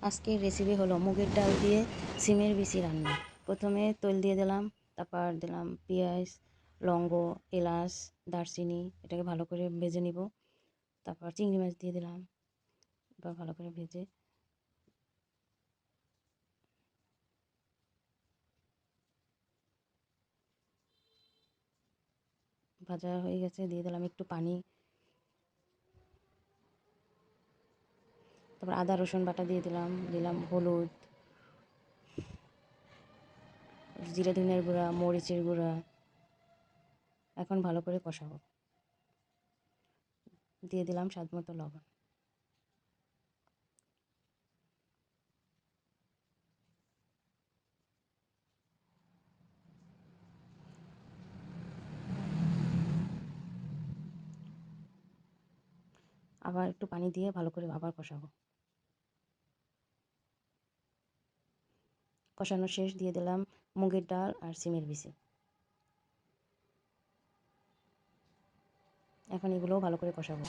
আজকের রেসিপি হলো মুগের ডাল দিয়ে সিমের বিচি রান্না। প্রথমে তেল দিয়ে দিলাম, তারপর দিলাম পেঁয়াজ, লবঙ্গ, এলাচ, দারচিনি। এটাকে ভালো করে ভেজে নিব। তারপর চিংড়ি মাছ দিয়ে দিলাম, এবার ভালো করে ভেজে ভাজা হয়ে গেছে, দিয়ে দিলাম একটু পানি। তারপর আদা রসুন বাটা দিয়ে দিলাম হলুদ, জিরা ধনিয়ার গুঁড়া, মরিচের গুঁড়া। এখন ভালো করে কষাবো। দিয়ে দিলাম স্বাদ মতো লবণ। আবার একটু পানি দিয়ে ভালো করে আবার কষাবো। কষানো শেষ, দিয়ে দিলাম মুগের ডাল আর সিমের বিচি। এখন এগুলোও ভালো করে কষাবো।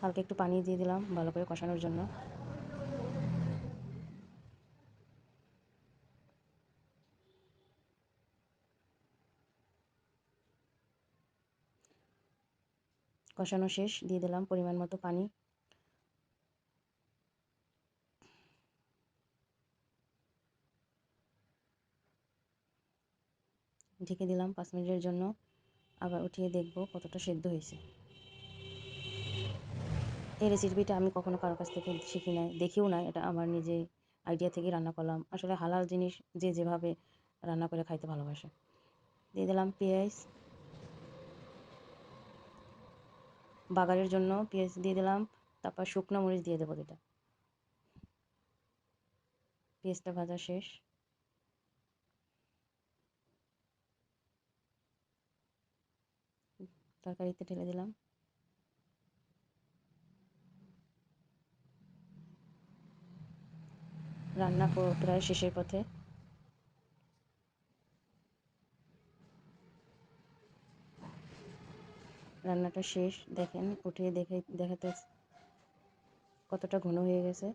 হালকা একটু পানি দিয়ে দিলাম ভালো করে কষানোর জন্য। কষানো শেষ, দিয়ে দিলাম পরিমাণ মতো পানি। ঢেকে দিলাম 5 মিনিটের জন্য। আবার উঠিয়ে দেখব কতটা সেদ্ধ হয়েছে। এই রেসিপিটা আমি কখনো কারো কাছ থেকে শিখি নাই, দেখিও নাই। এটা আমার নিজে আইডিয়া থেকে রান্না করলাম। আসলে হালাল জিনিস যে যেভাবে রান্না করে খাইতে ভালোবাসে। দিয়ে দিলাম পেঁয়াজ, বাগারের জন্য পেঁয়াজ দিয়ে দিলাম। তারপর শুকনো মরিচ দিয়ে দেবো দুটা। পেঁয়াজটা ভাজা শেষ, তরকারিতে ঢেলে দিলাম। রান্না প্রায় শেষের পথে। রান্নাটা শেষ, দেখেন উঠিয়ে দেখাতে কতটা ঘন হয়ে গেছে।